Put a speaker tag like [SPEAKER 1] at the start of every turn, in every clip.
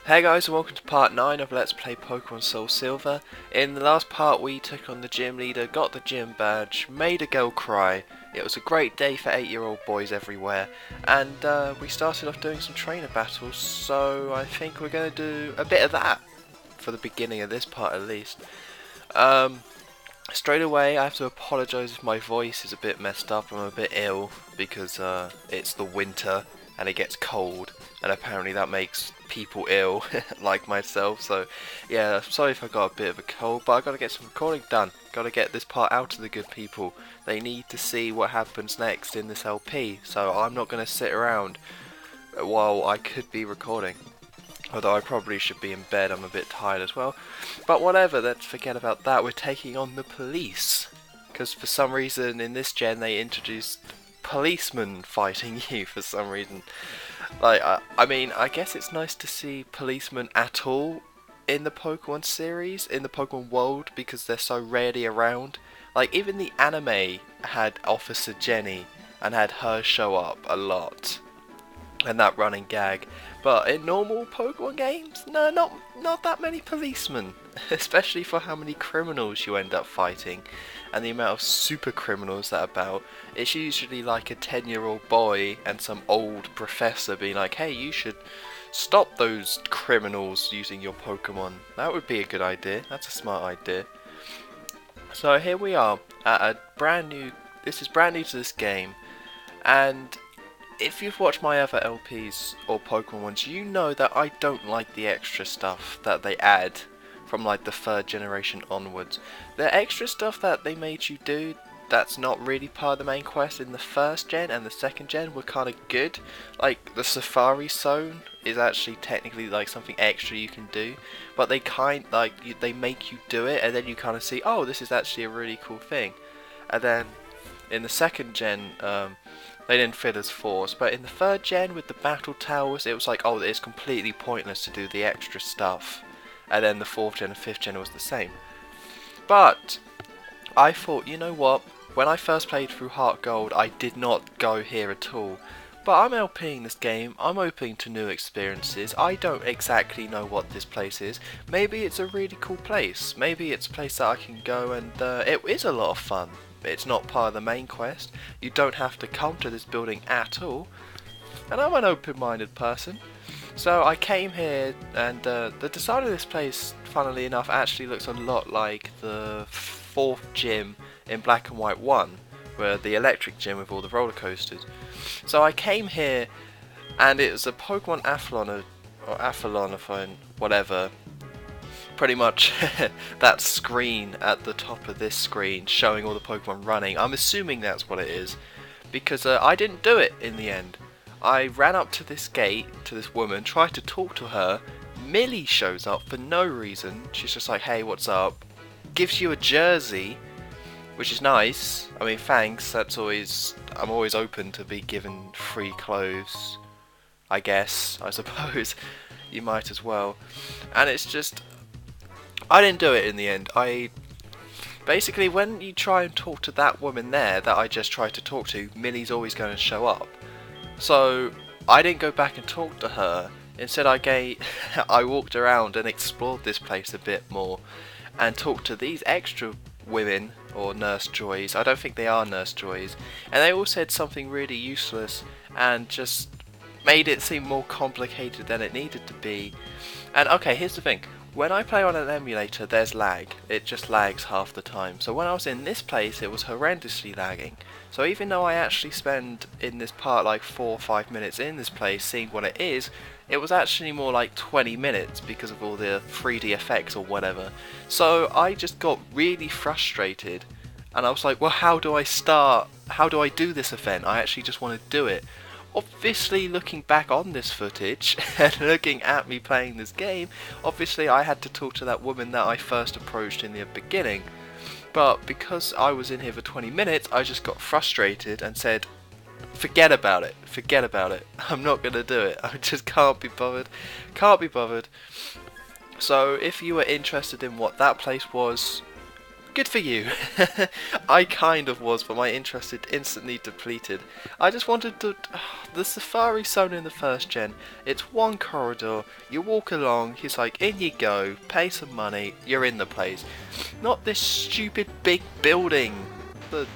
[SPEAKER 1] Hey guys, and welcome to part 9 of Let's Play Pokemon SoulSilver. In the last part we took on the gym leader, got the gym badge, made a girl cry. It was a great day for 8-year-old boys everywhere, and we started off doing some trainer battles, so I think we're going to do a bit of that for the beginning of this part at least. Straight away I have to apologise if my voice is a bit messed up. I'm a bit ill because it's the winter and it gets cold, and apparently that makes people ill like myself, so yeah, sorry if I got a bit of a cold, but I gotta get some recording done. Gotta get this part out to the good people. They need to see what happens next in this LP, so I'm not gonna sit around while I could be recording. Although I probably should be in bed, I'm a bit tired as well. But whatever, let's forget about that. We're taking on the police, because for some reason in this gen they introduced policemen fighting you for some reason. Like, I mean, I guess it's nice to see policemen at all in the Pokemon series, in the Pokemon world, because they're so rarely around. Like, even the anime had Officer Jenny and had her show up a lot, and that running gag. But in normal Pokemon games, no, not that many policemen, especially for how many criminals you end up fighting and the amount of super criminals that are about. It's usually like a 10-year-old boy and some old professor being like, hey, you should stop those criminals using your Pokemon. That would be a good idea. That's a smart idea. So here we are at a brand new, this is brand new to this game, and if you've watched my other LPs or Pokemon ones, you know that I don't like the extra stuff that they add from like the 3rd generation onwards. The extra stuff that they made you do that's not really part of the main quest in the 1st gen and the 2nd gen were kind of good. Like the Safari Zone is actually technically like something extra you can do, but they they make you do it and then you kind of see, oh, this is actually a really cool thing. And then in the 2nd gen they didn't feel as forced, but in the 3rd gen with the battle towers, it was like, oh, it's completely pointless to do the extra stuff. And then the 4th gen and 5th gen was the same. But I thought, you know what, when I first played through Heart Gold, I did not go here at all. But I'm LPing this game, I'm open to new experiences. I don't exactly know what this place is. Maybe it's a really cool place. Maybe it's a place that I can go and it is a lot of fun. It's not part of the main quest. You don't have to come to this building at all. And I'm an open-minded person. So I came here, and the design of this place, funnily enough, actually looks a lot like the 4th gym in Black and White 1, where the electric gym with all the roller coasters. So I came here, and it was a Pokemon Athlon, or Athlon, whatever. Pretty much that screen at the top of this screen showing all the Pokemon running. I'm assuming that's what it is, because I didn't do it in the end. I ran up to this gate, to this woman, tried to talk to her. Millie shows up for no reason. She's just like, hey, what's up? Gives you a jersey, which is nice. I mean, thanks. I'm always open to be given free clothes, I guess, I suppose. You might as well. And it's just, I didn't do it in the end. Basically, when you try and talk to that woman there that I just tried to talk to, Millie's always going to show up. So I didn't go back and talk to her. Instead I walked around and explored this place a bit more and talked to these extra women, or nurse joys. I don't think they are nurse joys, and they all said something really useless and just made it seem more complicated than it needed to be. And okay, here's the thing. When I play on an emulator, there's lag. It just lags half the time. So when I was in this place, it was horrendously lagging. So even though I actually spend in this part like 4 or 5 minutes in this place seeing what it is, it was actually more like 20 minutes because of all the 3D effects or whatever. So I just got really frustrated, and I was like, well, how do I start? How do I do this event? I actually just want to do it. Obviously, looking back on this footage and looking at me playing this game, obviously I had to talk to that woman that I first approached in the beginning. But because I was in here for 20 minutes, I just got frustrated and said, forget about it, I'm not going to do it, I just can't be bothered. So if you were interested in what that place was, Good for you. I kind of was, but my interest had instantly depleted. I just wanted to... The Safari Zone in the first gen, it's one corridor, you walk along, he's like, in you go, pay some money, you're in the place. Not this stupid big building, the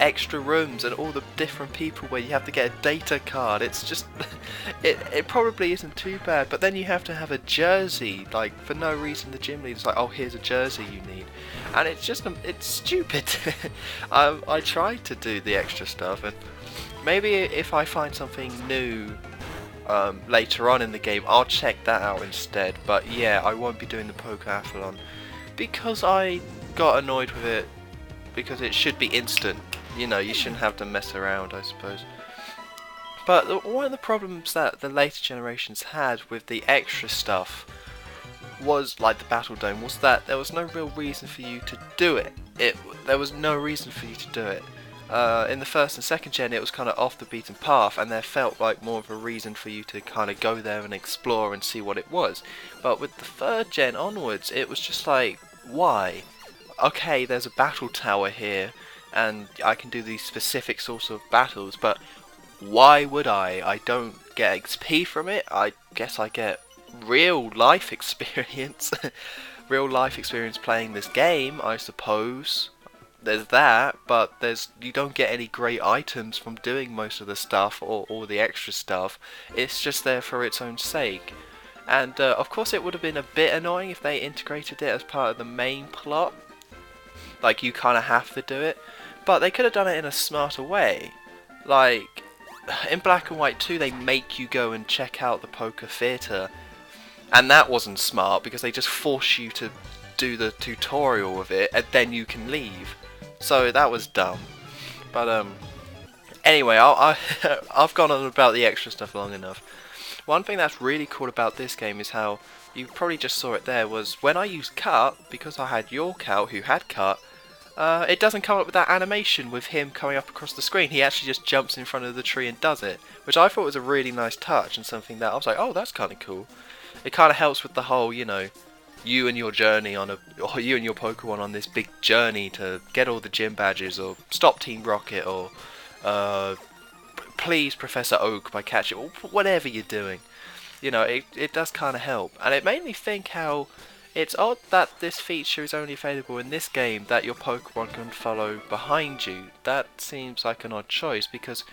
[SPEAKER 1] extra rooms and all the different people where you have to get a data card. It's just... it probably isn't too bad, but then you have to have a jersey, like, for no reason the gym leader's like, oh, here's a jersey you need. And it's just, it's stupid. I tried to do the extra stuff, and maybe if I find something new later on in the game, I'll check that out instead. But yeah, I won't be doing the Pokeathlon because I got annoyed with it, because it should be instant. You know, you shouldn't have to mess around, I suppose. But one of the problems that the later generations had with the extra stuff was, like the Battle Dome, was that there was no real reason for you to do it. There was no reason for you to do it. In the first and second gen, it was kind of off the beaten path, and there felt like more of a reason for you to kind of go there and explore and see what it was. But with the third gen onwards, it was just like, why? Okay, there's a battle tower here, and I can do these specific sorts of battles, but why would I? I don't get XP from it. I guess I get real life experience. Real life experience playing this game, I suppose. There's that, but you don't get any great items from doing most of the stuff or the extra stuff. It's just there for its own sake. And of course it would have been a bit annoying if they integrated it as part of the main plot. Like, you kind of have to do it. But they could have done it in a smarter way. Like, in Black and White 2, they make you go and check out the Poker Theatre. And that wasn't smart, because they just force you to do the tutorial of it, and then you can leave. So that was dumb. But, anyway, I've gone on about the extra stuff long enough. One thing that's really cool about this game is how, you probably just saw it there, was when I used Cut, because I had York out who had Cut, it doesn't come up with that animation with him coming up across the screen. He actually just jumps in front of the tree and does it, which I thought was a really nice touch, and something that I was like, oh, that's kind of cool. It kind of helps with the whole, you know, you and your journey or you and your Pokemon on this big journey to get all the gym badges, or stop Team Rocket, or please Professor Oak by catching, or whatever you're doing. You know, it does kind of help. And it made me think how it's odd that this feature is only available in this game, that your Pokemon can follow behind you. That seems like an odd choice, because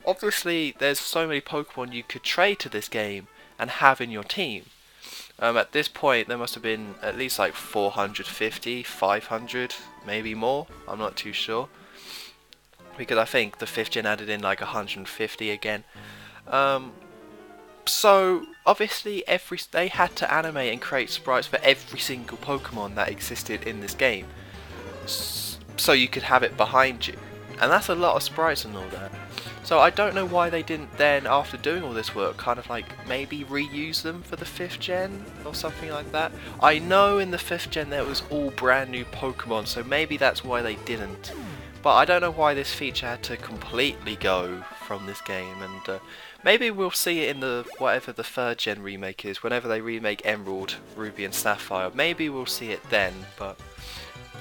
[SPEAKER 1] obviously there's so many Pokemon you could trade to this game and have in your team. At this point there must have been at least like 450, 500, maybe more, I'm not too sure, because I think the 5th gen added in like 150 again. So obviously they had to animate and create sprites for every single Pokemon that existed in this game, so you could have it behind you, and that's a lot of sprites and all that. So I don't know why they didn't then, after doing all this work, kind of like maybe reuse them for the 5th gen or something like that. I know in the 5th gen there was all brand new Pokemon, so maybe that's why they didn't. But I don't know why this feature had to completely go from this game, and maybe we'll see it in the whatever the 3rd gen remake is, whenever they remake Emerald, Ruby and Sapphire. Maybe we'll see it then, but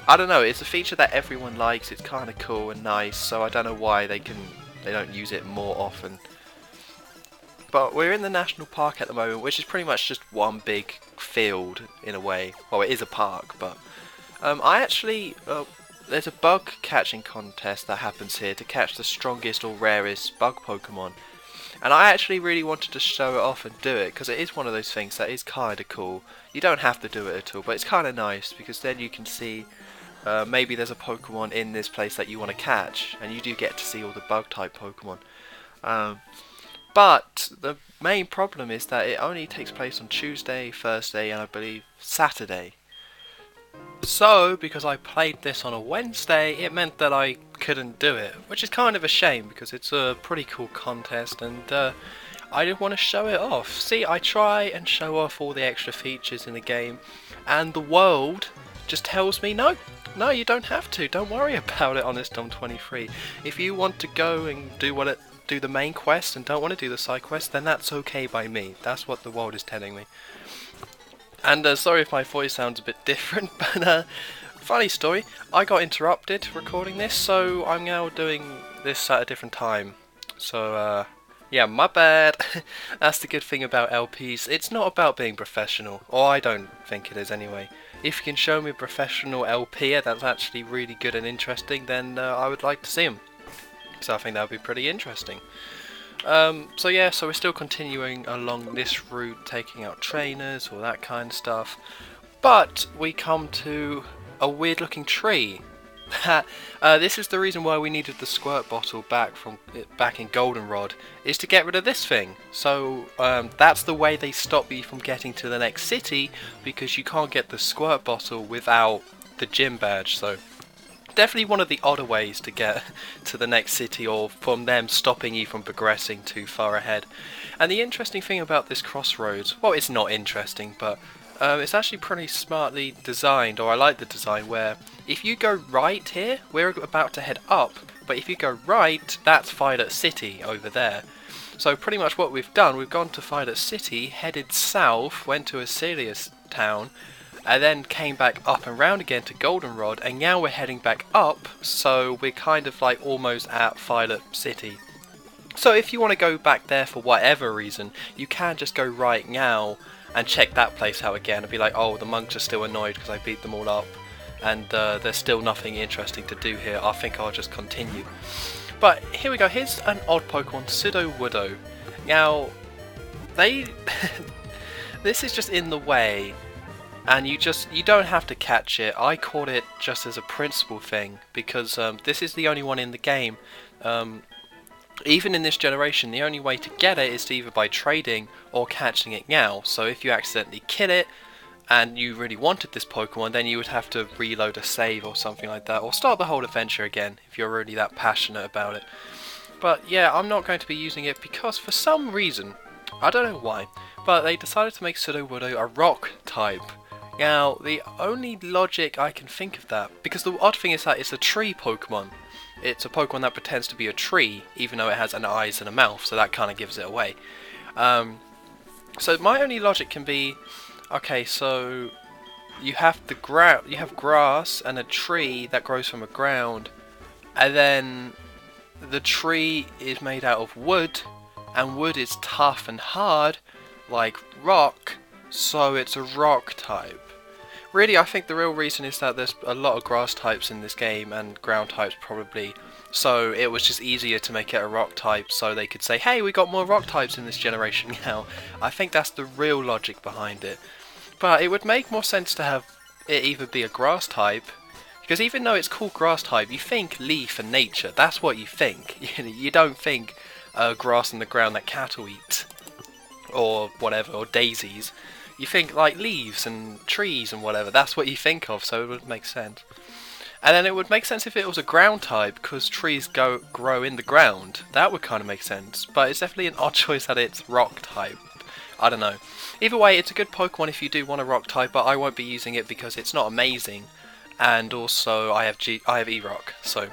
[SPEAKER 1] I don't know, it's a feature that everyone likes, it's kind of cool and nice, so I don't know why they don't use it more often. But we're in the national park at the moment, which is pretty much just one big field in a way. Well, it is a park, but I actually there's a bug catching contest that happens here to catch the strongest or rarest bug Pokemon, and I actually really wanted to show it off and do it, because it is one of those things that is kind of cool. You don't have to do it at all, but it's kind of nice, because then you can see maybe there's a Pokemon in this place that you want to catch, and you do get to see all the bug type Pokemon. But the main problem is that it only takes place on Tuesday, Thursday and I believe Saturday. So because I played this on a Wednesday, it meant that I couldn't do it, which is kind of a shame, because it's a pretty cool contest, and I did want to show it off. See, I try and show off all the extra features in the game, and the world just tells me no, you don't have to. Don't worry about it, Honest Dom 23. If you want to go and do the main quest and don't want to do the side quest, then that's okay by me. That's what the world is telling me. And sorry if my voice sounds a bit different, but Funny story, I got interrupted recording this, so I'm now doing this at a different time. So, yeah, my bad. That's the good thing about LPs. It's not about being professional, or I don't think it is anyway. If you can show me a professional LP that's actually really good and interesting, then I would like to see them. So I think that would be pretty interesting. So yeah, so we're still continuing along this route, taking out trainers, all that kind of stuff. But we come to a weird looking tree. This is the reason why we needed the squirt bottle back in Goldenrod, is to get rid of this thing. So that's the way they stop you from getting to the next city, because you can't get the squirt bottle without the gym badge. So definitely one of the odder ways to get to the next city, or from them stopping you from progressing too far ahead. And the interesting thing about this crossroads, well, it's not interesting, but it's actually pretty smartly designed, or I like the design, where if you go right here, we're about to head up, but if you go right, that's Violet City over there. So pretty much what we've done, we've gone to Violet City, headed south, went to Asilius Town, and then came back up and round again to Goldenrod, and now we're heading back up, so we're kind of like almost at Violet City. So if you want to go back there for whatever reason, you can just go right now and check that place out again and be like, oh, the monks are still annoyed because I beat them all up, and there's still nothing interesting to do here. I think I'll just continue. But here we go, here's an odd Pokemon, Sudowoodo. Now, this is just in the way, and you don't have to catch it. I caught it just as a principle thing, because this is the only one in the game. Even in this generation, the only way to get it is either by trading or catching it now. So if you accidentally kill it and you really wanted this Pokemon, then you would have to reload a save or something like that, or start the whole adventure again if you're really that passionate about it. But yeah, I'm not going to be using it because for some reason, I don't know why, but they decided to make Sudowoodo a rock type. Now, the only logic I can think of that, because the odd thing is that it's a tree Pokemon. It's a Pokemon that pretends to be a tree, even though it has an eyes and a mouth, so that kind of gives it away. So my only logic can be, okay, so you have grass and a tree that grows from the ground, and then the tree is made out of wood, and wood is tough and hard, like rock, so it's a rock type. Really, I think the real reason is that there's a lot of grass types in this game, and ground types probably, so it was just easier to make it a rock type, so they could say, hey, we got more rock types in this generation now. I think that's the real logic behind it. But it would make more sense to have it either be a grass type, because even though it's called grass type, you think leaf and nature, that's what you think. You don't think grass in the ground that cattle eat, or whatever, or daisies. You think like leaves and trees and whatever, that's what you think of, so it would make sense. And then it would make sense if it was a ground type, because trees grow in the ground. That would kind of make sense, but it's definitely an odd choice that it's rock type. I don't know. Either way, it's a good Pokemon if you do want a rock type, but I won't be using it because it's not amazing, and also I have E-Rock, so.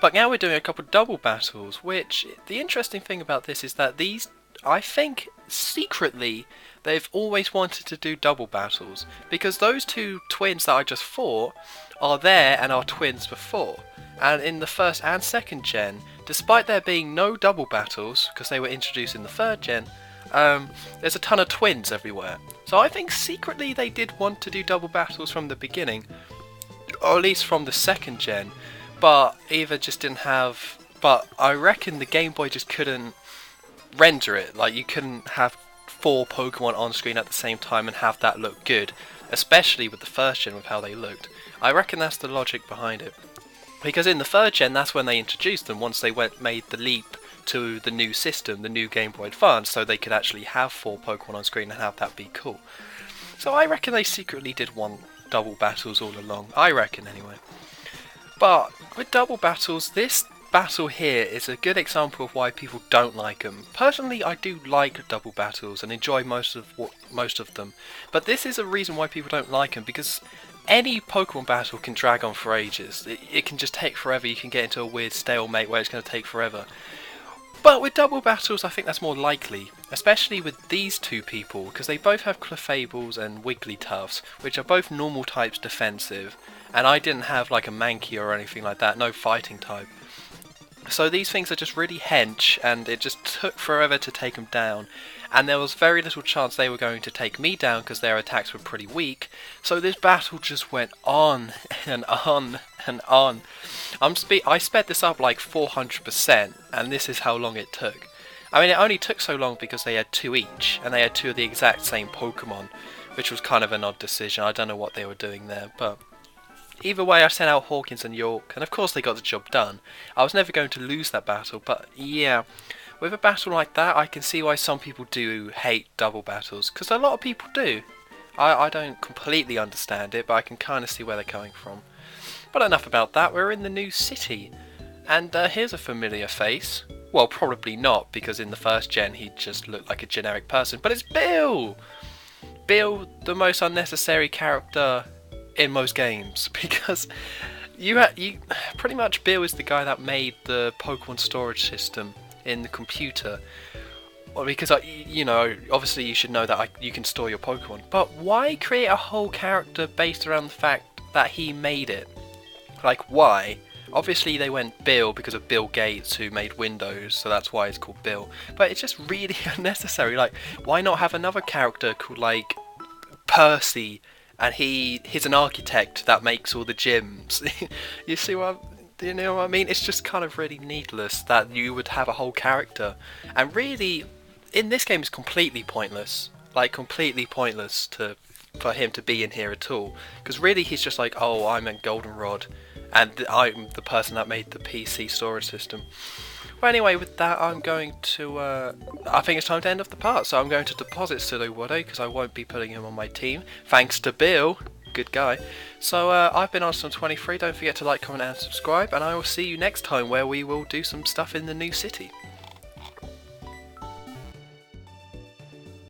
[SPEAKER 1] But now we're doing a couple of double battles, which, the interesting thing about this is that these, I think, secretly, they've always wanted to do double battles, because those two twins that I just fought are there and are twins before. And in the first and second gen, despite there being no double battles, because they were introduced in the third gen, there's a ton of twins everywhere. So I think secretly they did want to do double battles from the beginning, or at least from the second gen, but either just didn't have, but I reckon the Game Boy just couldn't render it. Like, you couldn't have 4 Pokemon on screen at the same time and have that look good, especially with the first gen with how they looked. I reckon that's the logic behind it, because in the third gen that's when they introduced them, once they made the leap to the new system, the new Game Boy Advance, so they could actually have 4 Pokemon on screen and have that be cool. So I reckon they secretly did want double battles all along, I reckon anyway. But with double battles, this battle here is a good example of why people don't like them. Personally, I do like double battles and enjoy most of them, but this is a reason why people don't like them, because any Pokemon battle can drag on for ages. It can just take forever. You can get into a weird stalemate where it's going to take forever. But with double battles, I think that's more likely, especially with these two people, because they both have Clefables and Wigglytuffs, which are both normal types defensive, and I didn't have like a Mankey or anything like that, no fighting type. So these things are just really hench, and it just took forever to take them down. And there was very little chance they were going to take me down because their attacks were pretty weak. So this battle just went on and on and on. I sped this up like 400%, and this is how long it took. I mean, it only took so long because they had two each, and they had two of the exact same Pokemon, which was kind of an odd decision. I don't know what they were doing there, but either way, I sent out Hawkins and York, and of course they got the job done. I was never going to lose that battle, but yeah, with a battle like that, I can see why some people do hate double battles, because a lot of people do. I don't completely understand it, but I can kind of see where they're coming from. But enough about that, we're in the new city, and here's a familiar face. Well, probably not, because in the first gen he just looked like a generic person, but it's Bill! Bill, the most unnecessary character in most games, because you pretty much Bill is the guy that made the Pokemon storage system in the computer. Well, because you know, obviously you should know that you can store your Pokemon, but why create a whole character based around the fact that he made it? Like, why? Obviously they went Bill because of Bill Gates, who made Windows, so that's why it's called Bill. But it's just really unnecessary. Like, why not have another character called like Percy, and he's an architect that makes all the gyms? You see what you know what I mean? It's just kind of really needless that you would have a whole character, and really, in this game, it's completely pointless. Like, completely pointless for him to be in here at all, because really he's just like, oh, I'm a Goldenrod, and I'm the person that made the PC storage system. Well, anyway, with that, I'm going to, I think it's time to end off the part, so I'm going to deposit Sudowoodo, because I won't be putting him on my team, thanks to Bill, good guy. So, I've been Arsenal23, don't forget to like, comment and subscribe, and I will see you next time, where we will do some stuff in the new city.